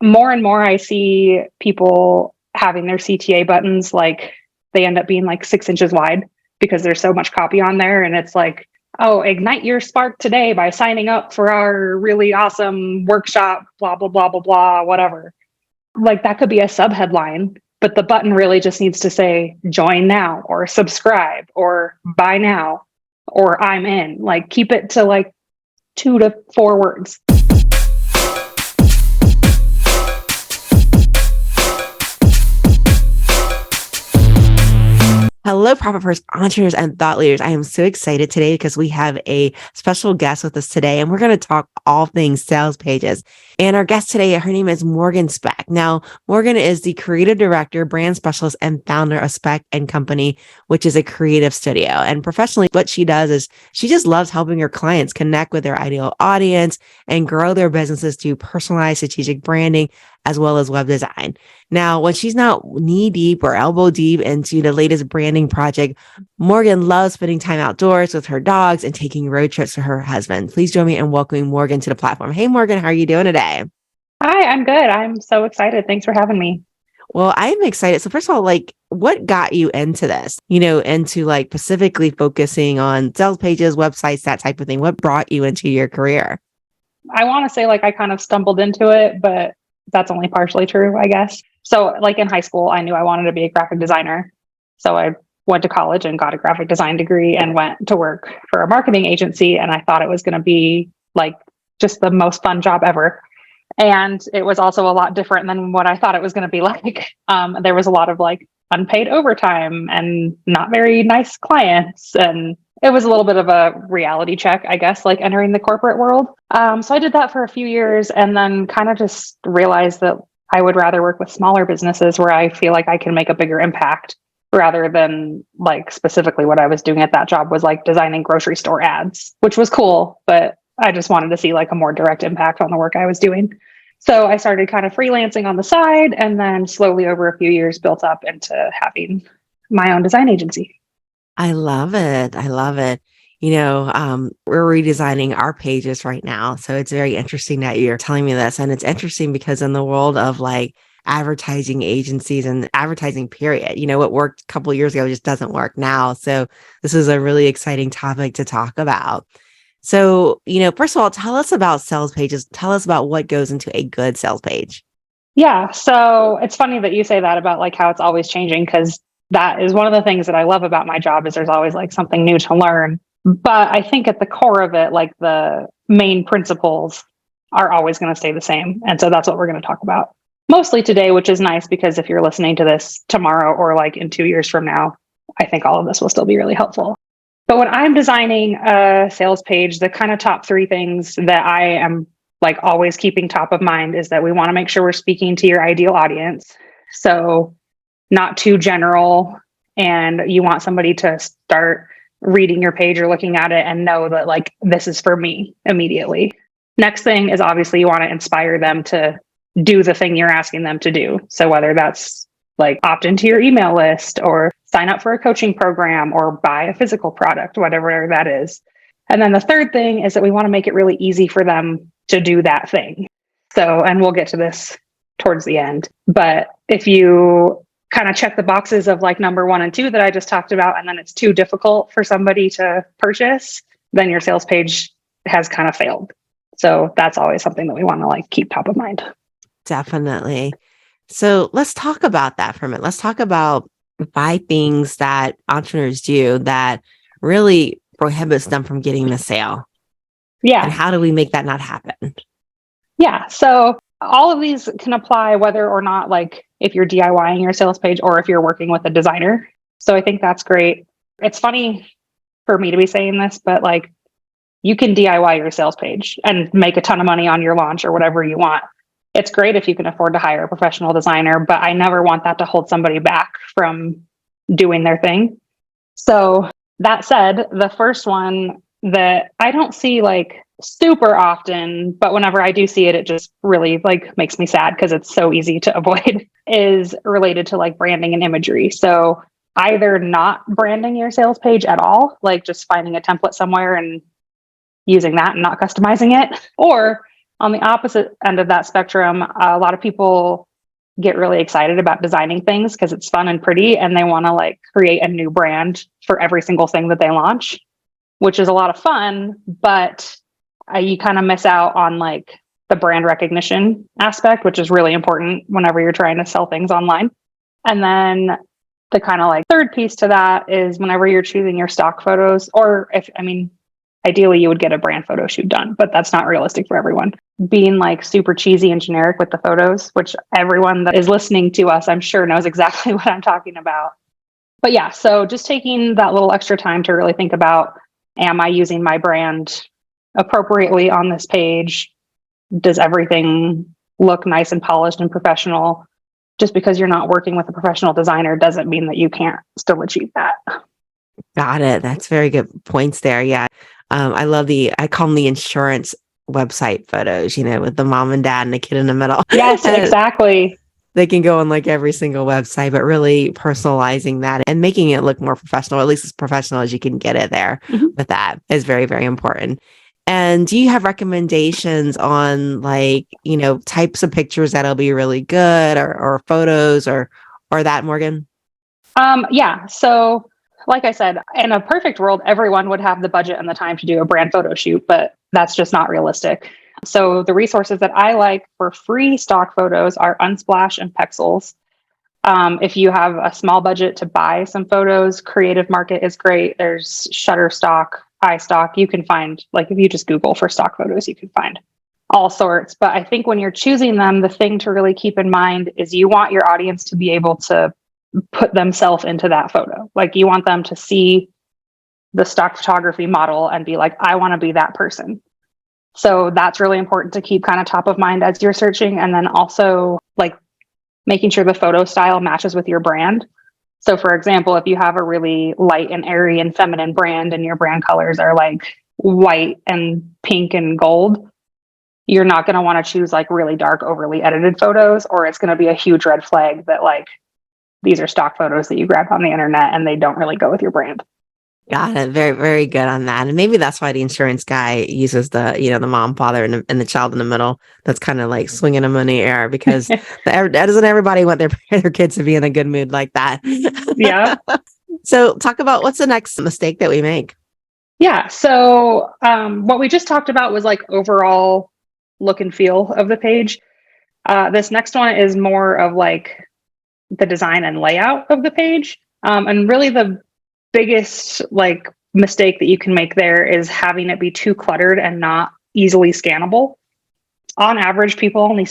more and more I see people having their CTA buttons, like they end up being like 6 inches wide because there's so much copy on there. And it's like, oh, ignite your spark today by signing up for our really awesome workshop, blah, blah, blah, blah, blah, whatever. Like that could be a sub headline, but the button really just needs to say join now or subscribe or buy now or I'm in. Like keep it to like 2 to 4 words. Hello, Profit First entrepreneurs and thought leaders. I am so excited today because we have a special guest with us today, and we're going to talk all things sales pages. And our guest today, her name is Morgan Specht. Now, Morgan is the creative director, brand specialist, and founder of Specht Co, which is a creative studio. And professionally, what she does is she just loves helping her clients connect with their ideal audience and grow their businesses through personalized strategic branding, as well as web design. Now, when she's not knee deep or elbow deep into the latest branding project, Morgan loves spending time outdoors with her dogs and taking road trips with her husband. Please join me in welcoming Morgan to the platform. Hey, Morgan, how are you doing today? Hi, I'm good. I'm so excited. Thanks for having me. Well, I'm excited. So first of all, what got you into this, into specifically focusing on sales pages, websites, that type of thing? What brought you into your career? I want to say I kind of stumbled into it, but that's only partially true, I guess. So in high school, I knew I wanted to be a graphic designer. So I went to college and got a graphic design degree and went to work for a marketing agency. And I thought it was going to be just the most fun job ever. And it was also a lot different than what I thought it was going to be like. There was a lot of unpaid overtime and not very nice clients. And it was a little bit of a reality check, I guess, entering the corporate world. So I did that for a few years and then kind of just realized that I would rather work with smaller businesses where I feel like I can make a bigger impact rather than specifically what I was doing at that job was designing grocery store ads, which was cool, but I just wanted to see a more direct impact on the work I was doing. So I started kind of freelancing on the side and then slowly over a few years built up into having my own design agency. I love it. I love it. We're redesigning our pages right now. So it's very interesting that you're telling me this. And it's interesting because in the world of advertising agencies and advertising period, what worked a couple of years ago just doesn't work now. So this is a really exciting topic to talk about. So, first of all, tell us about sales pages. Tell us about what goes into a good sales page. Yeah. So it's funny that you say that about how it's always changing, because that is one of the things that I love about my job is there's always something new to learn. But I think at the core of it, the main principles are always going to stay the same. And so that's what we're going to talk about mostly today, which is nice because if you're listening to this tomorrow or in 2 years from now, I think all of this will still be really helpful. But when I'm designing a sales page, the kind of top 3 things that I am always keeping top of mind is that we want to make sure we're speaking to your ideal audience. So not too general, and you want somebody to start reading your page or looking at it and know that this is for me immediately. Next thing is obviously you want to inspire them to do the thing you're asking them to do. So whether that's opt into your email list or sign up for a coaching program or buy a physical product, whatever that is. And then the third thing is that we want to make it really easy for them to do that thing. So, and we'll get to this towards the end, but if you kind of check the boxes of number 1 and 2 that I just talked about, and then it's too difficult for somebody to purchase, then your sales page has kind of failed. So that's always something that we want to keep top of mind. Definitely. So let's talk about that for a minute. Let's talk about 5 things that entrepreneurs do that really prohibits them from getting the sale. Yeah. And how do we make that not happen? Yeah. So all of these can apply whether or not if you're DIYing your sales page or if you're working with a designer. So I think that's great. It's funny for me to be saying this, but you can DIY your sales page and make a ton of money on your launch or whatever you want. It's great if you can afford to hire a professional designer, but I never want that to hold somebody back from doing their thing. So that said, the first one that I don't see super often, but whenever I do see it, it just really makes me sad because it's so easy to avoid, is related to branding and imagery. So either not branding your sales page at all, just finding a template somewhere and using that and not customizing it, or On the opposite end of that spectrum, a lot of people get really excited about designing things because it's fun and pretty, and they want to like create a new brand for every single thing that they launch, which is a lot of fun, but you kind of miss out on like the brand recognition aspect, which is really important whenever you're trying to sell things online. And then the kind of like third piece to that is whenever you're choosing your stock photos, or if, I mean, ideally you would get a brand photo shoot done, but that's not realistic for everyone. Being like super cheesy and generic with the photos, which everyone that is listening to us, I'm sure knows exactly what I'm talking about. But yeah, so just taking that little extra time to really think about, am I using my brand appropriately on this page? Does everything look nice and polished and professional? Just because you're not working with a professional designer doesn't mean that you can't still achieve that. Got it. That's very good points there. Yeah. I love I call them the insurance website photos, with the mom and dad and the kid in the middle. Yes, exactly. They can go on like every single website, but really personalizing that and making it look more professional, or at least as professional as you can get it there with that is very, very important. And do you have recommendations on like, types of pictures that'll be really good or photos or that, Morgan? Yeah. So like I said, in a perfect world, everyone would have the budget and the time to do a brand photo shoot, but that's just not realistic. So the resources that I like for free stock photos are Unsplash and Pexels. If you have a small budget to buy some photos, Creative Market is great. There's Shutterstock, iStock. You can find, like, if you just Google for stock photos, you can find all sorts. But I think when you're choosing them, the thing to really keep in mind is you want your audience to be able to put themselves into that photo. Like, you want them to see the stock photography model and be like, I want to be that person. So that's really important to keep kind of top of mind as you're searching. And then also like making sure the photo style matches with your brand. So for example, if you have a really light and airy and feminine brand and your brand colors are like white and pink and gold, you're not going to want to choose like really dark, overly edited photos, or it's going to be a huge red flag that like these are stock photos that you grabbed on the internet and they don't really go with your brand. Got it. Very, very good on that. And maybe that's why the insurance guy uses the mom, father, and the child in the middle. That's kind of like swinging them in the air because that doesn't everybody want their kids to be in a good mood like that. Yeah. So talk about what's the next mistake that we make. Yeah. So what we just talked about was like overall look and feel of the page. This next one is more of like the design and layout of the page. And really the biggest like mistake that you can make there is having it be too cluttered and not easily scannable. On average, people only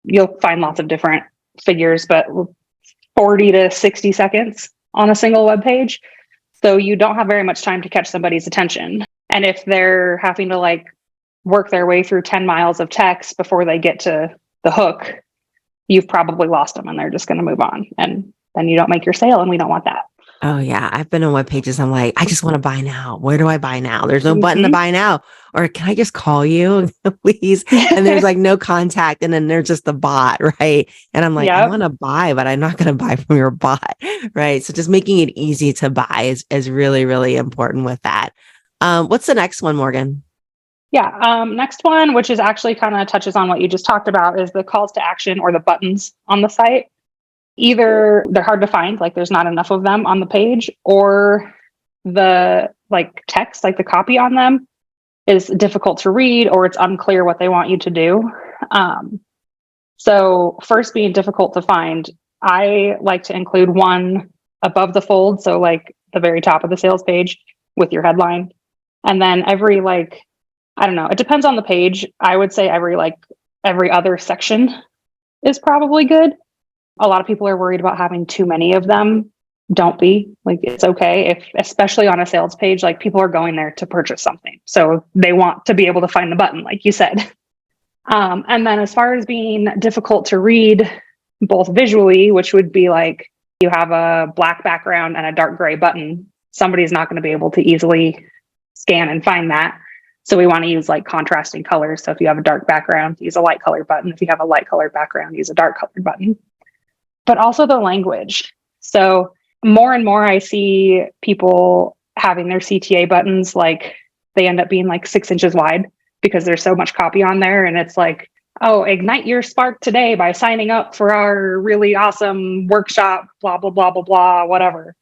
you'll find lots of different figures, but 40 to 60 seconds on a single web page. So you don't have very much time to catch somebody's attention. And if they're having to like work their way through 10 miles of text before they get to the hook, you've probably lost them and they're just going to move on. And then you don't make your sale, and we don't want that. Oh yeah. I've been on web pages. I'm like, I just want to buy now. Where do I buy now? There's no button to buy now. Or can I just call you, please? And there's like no contact. And then there's just the bot, right? And I'm like, I want to buy, but I'm not going to buy from your bot, right? So just making it easy to buy is really, really important with that. What's the next one, Morgan? Yeah. Next one, which is actually kind of touches on what you just talked about, is the calls to action or the buttons on the site. Either they're hard to find, like there's not enough of them on the page, or the like text, like the copy on them is difficult to read, or it's unclear what they want you to do. So first, being difficult to find, I like to include one above the fold. So like the very top of the sales page with your headline. And then every like, I don't know, it depends on the page. I would say every other section is probably good. A lot of people are worried about having too many of them. Don't be. Like, it's okay if, especially on a sales page, like people are going there to purchase something. So they want to be able to find the button, like you said. And then as far as being difficult to read, both visually, which would be like you have a black background and a dark gray button, somebody's not going to be able to easily scan and find that. So we want to use like contrasting colors. So if you have a dark background, use a light colored button. If you have a light colored background, use a dark colored button. But also the language. So more and more I see people having their CTA buttons, like they end up being like 6 inches wide. because there's so much copy on there. And it's like, oh, ignite your spark today by signing up for our really awesome workshop, blah, blah, blah, blah, blah, whatever.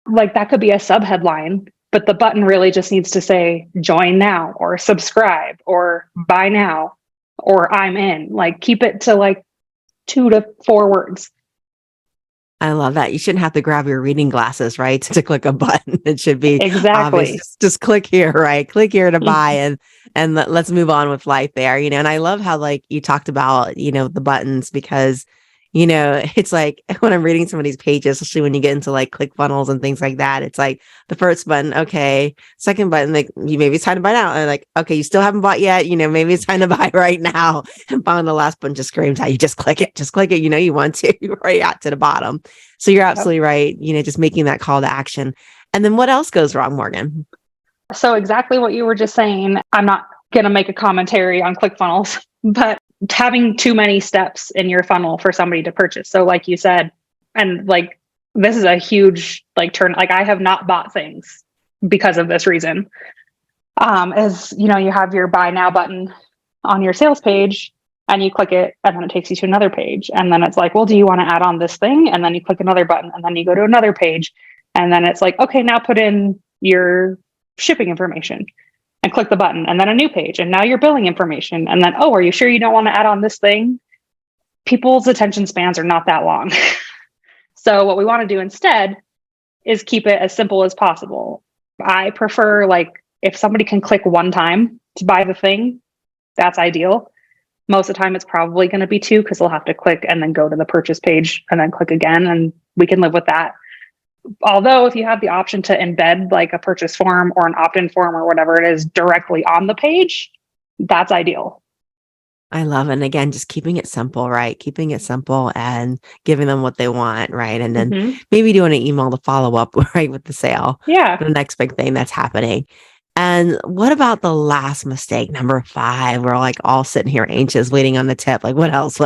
Like that could be a sub headline, but the button really just needs to say join now or subscribe or buy now or I'm in. Like keep it to like 2 to 4 words. I love that. You shouldn't have to grab your reading glasses, right? To click a button. It should be obvious. Exactly. Just click here, right? Click here to buy and let's move on with life there, And I love how like you talked about, the buttons because, it's like when I'm reading some of these pages, especially when you get into like click funnels and things like that, it's like the first button, okay. Second button, like maybe it's time to buy now. And like, okay, you still haven't bought yet. Maybe it's time to buy right now. And finally the last button just screams out, you just click it. You want to, you're right out to the bottom. So you're absolutely right. Just making that call to action. And then what else goes wrong, Morgan? So exactly what you were just saying. I'm not going to make a commentary on ClickFunnels, but having too many steps in your funnel for somebody to purchase. So like you said, and like, this is a huge like turn. Like I have not bought things because of this reason. You have your buy now button on your sales page and you click it and then it takes you to another page. And then it's like, well, do you want to add on this thing? And then you click another button and then you go to another page. And then it's like, okay, now put in your shipping information and click the button and then a new page. And now your billing information. And then, oh, are you sure you don't want to add on this thing? People's attention spans are not that long. So what we want to do instead is keep it as simple as possible. I prefer like if somebody can click one time to buy the thing, that's ideal. Most of the time it's probably going to be 2 because they'll have to click and then go to the purchase page and then click again. And we can live with that. Although if you have the option to embed like a purchase form or an opt-in form or whatever it is directly on the page, that's ideal. I love it. And again, just keeping it simple, right? Keeping it simple and giving them what they want, right? And then maybe doing an email to follow up, right, with the sale. Yeah. The next big thing that's happening. And what about the last mistake, number 5? We're like all sitting here anxious, waiting on the tip. Like, what else?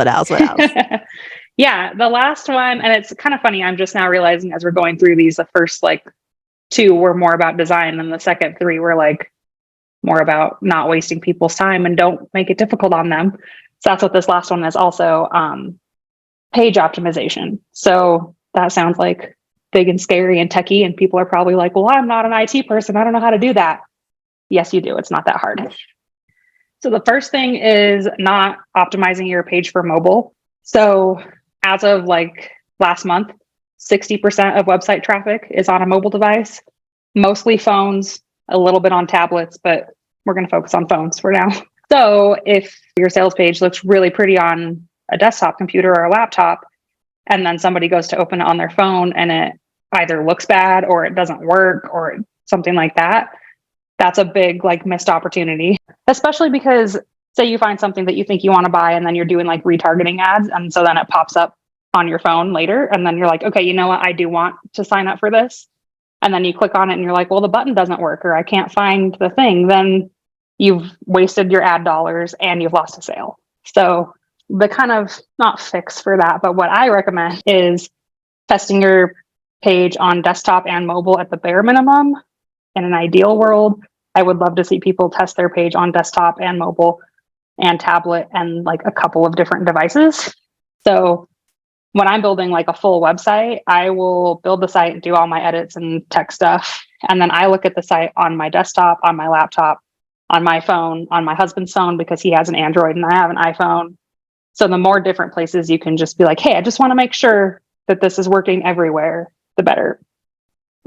Yeah, the last one, and it's kind of funny. I'm just now realizing as we're going through these, the first like 2 were more about design, and the second 3 were like more about not wasting people's time and don't make it difficult on them. So that's what this last one is also, page optimization. So that sounds like big and scary and techie, and people are probably like, well, I'm not an IT person. I don't know how to do that. Yes, you do. It's not that hard. So the first thing is not optimizing your page for mobile. So as of like last month, 60% of website traffic is on a mobile device, mostly phones, a little bit on tablets, but we're going to focus on phones for now. So if your sales page looks really pretty on a desktop computer or a laptop, and then somebody goes to open it on their phone and it either looks bad or it doesn't work or something like that, that's a big like missed opportunity, especially because say you find something that you think you want to buy and then you're doing like retargeting ads. And so then it pops up on your phone later. And then you're like, okay, you know what? I do want to sign up for this. And then you click on it and you're like, well, the button doesn't work or I can't find the thing. Then you've wasted your ad dollars and you've lost a sale. So the kind of not fix for that, but what I recommend is testing your page on desktop and mobile at the bare minimum. In an ideal world, I would love to see people test their page on desktop and mobile and tablet and like a couple of different devices. So when I'm building like a full website, I will build the site and do all my edits and tech stuff. And then I look at the site on my desktop, on my laptop, on my phone, on my husband's phone, because he has an Android and I have an iPhone. So the more different places you can just be like, hey, I just want to make sure that this is working everywhere, the better.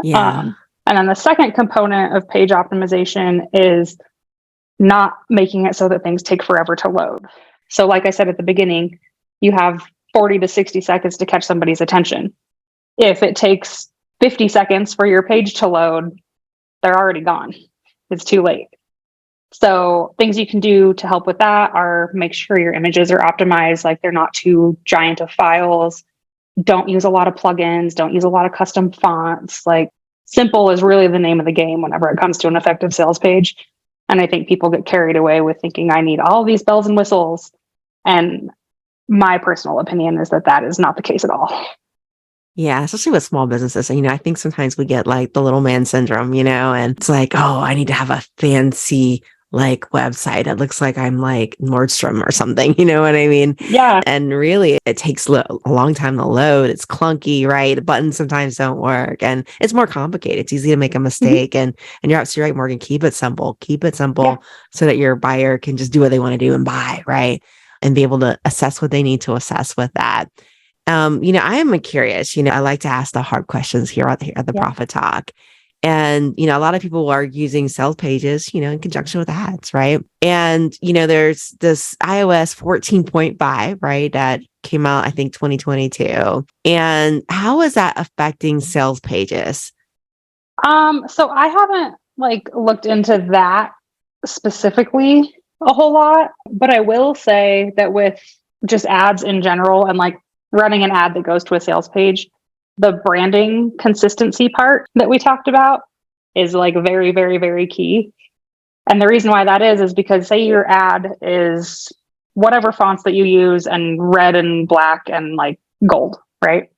Yeah. And then the second component of page optimization is not making it so that things take forever to load. So like I said at the beginning, you have 40 to 60 seconds to catch somebody's attention. If it takes 50 seconds for your page to load, they're already gone. It's too late. So things you can do to help with that are make sure your images are optimized, like they're not too giant of files. Don't use a lot of plugins. Don't use a lot of custom fonts. Like simple is really the name of the game whenever it comes to an effective sales page. And I think people get carried away with thinking I need all these bells and whistles. And my personal opinion is that that is not the case at all. Yeah, especially with small businesses. I think sometimes we get like the little man syndrome, and it's like, oh, I need to have a fancy like website. It looks like I'm like Nordstrom or something. You know what I mean? Yeah. And really, it takes a long time to load. It's clunky, right? The buttons sometimes don't work, and it's more complicated. It's easy to make a Mhm. mistake. And you're absolutely right, Morgan. Keep it simple. Keep it Yeah. simple so that your buyer can just do what they want to do and buy, right? And be able to assess what they need to assess with that. I am curious. I like to ask the hard questions here at the Yeah. Profit Talk. And, a lot of people are using sales pages, in conjunction with ads, right? And, there's this iOS 14.5, right? That came out, I think, 2022. And how is that affecting sales pages? So I haven't like looked into that specifically a whole lot, but I will say that with just ads in general and like running an ad that goes to a sales page, the branding consistency part that we talked about is like very, very, very key. And the reason why that is because say your ad is whatever fonts that you use and red and black and like gold, right?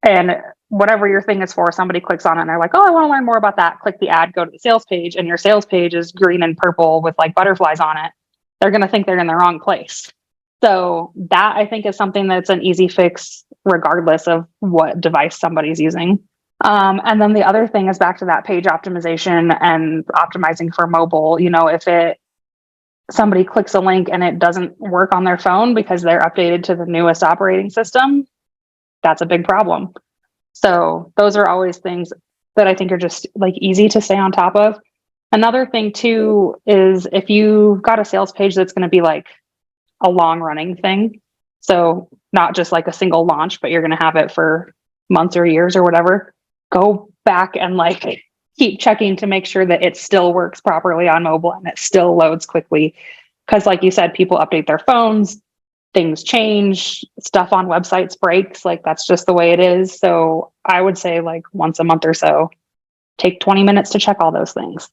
And whatever your thing is for, somebody clicks on it and they're like, oh, I want to learn more about that. Click the ad, go to the sales page, and your sales page is green and purple with like butterflies on it. They're going to think they're in the wrong place. So that I think is something that's an easy fix regardless of what device somebody's using. And then the other thing is back to that page optimization and optimizing for mobile. If somebody clicks a link and it doesn't work on their phone because they're updated to the newest operating system, that's a big problem. So those are always things that I think are just like easy to stay on top of. Another thing too is if you've got a sales page that's going to be like a long running thing, so not just like a single launch, but you're going to have it for months or years or whatever, go back and like keep checking to make sure that it still works properly on mobile and it still loads quickly. Because like you said, people update their phones, things change, stuff on websites breaks, like that's just the way it is. So I would say like once a month or so, take 20 minutes to check all those things.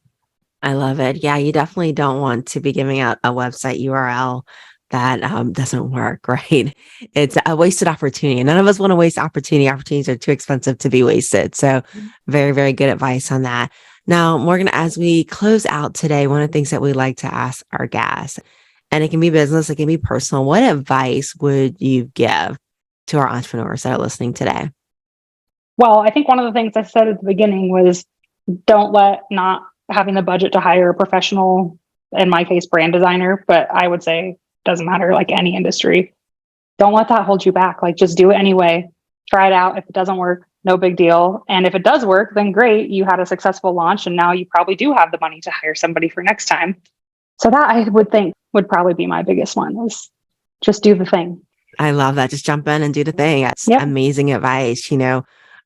I love it. Yeah, you definitely don't want to be giving out a website URL that doesn't work, right? It's a wasted opportunity. None of us want to waste opportunity. Opportunities are too expensive to be wasted. So very, very good advice on that. Now, Morgan, as we close out today, one of the things that we like to ask our guests, and it can be business, it can be personal, what advice would you give to our entrepreneurs that are listening today? Well, I think one of the things I said at the beginning was don't let not having the budget to hire a professional, in my case, brand designer, but I would say doesn't matter, like any industry. Don't let that hold you back. Like just do it anyway. Try it out. If it doesn't work, no big deal. And if it does work, then great. You had a successful launch and now you probably do have the money to hire somebody for next time. So that I would think would probably be my biggest one is just do the thing. I love that. Just jump in and do the thing. That's Yep. amazing advice.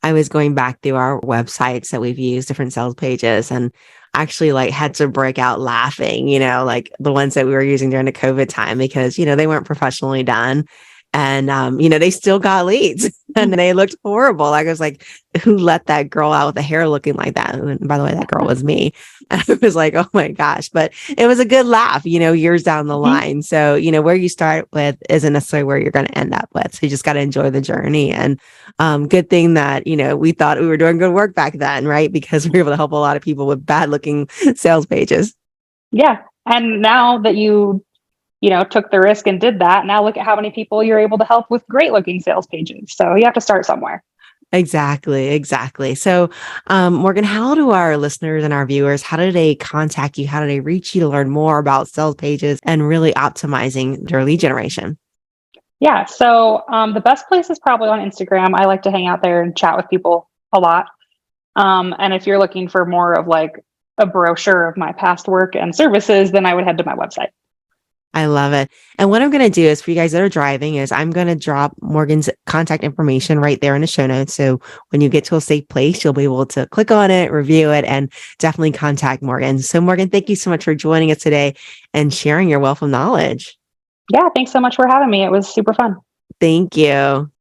I was going back through our websites that we've used, different sales pages, and actually like had to break out laughing, like the ones that we were using during the COVID time because, they weren't professionally done. And, they still got leads and they looked horrible. Like I was like, who let that girl out with the hair looking like that? And by the way, that girl was me. And I was like, oh my gosh, but it was a good laugh, years down the line. So, where you start with isn't necessarily where you're going to end up with. So you just got to enjoy the journey. And good thing that, we thought we were doing good work back then, right? Because we were able to help a lot of people with bad looking sales pages. Yeah. And now that you took the risk and did that, now look at how many people you're able to help with great looking sales pages. So you have to start somewhere. Exactly. Exactly. So, Morgan, how do our listeners and our viewers, how do they contact you? How do they reach you to learn more about sales pages and really optimizing their lead generation? Yeah. So the best place is probably on Instagram. I like to hang out there and chat with people a lot. And if you're looking for more of like a brochure of my past work and services, then I would head to my website. I love it. And what I'm going to do is for you guys that are driving is I'm going to drop Morgan's contact information right there in the show notes. So when you get to a safe place, you'll be able to click on it, review it, and definitely contact Morgan. So Morgan, thank you so much for joining us today and sharing your wealth of knowledge. Yeah. Thanks so much for having me. It was super fun. Thank you.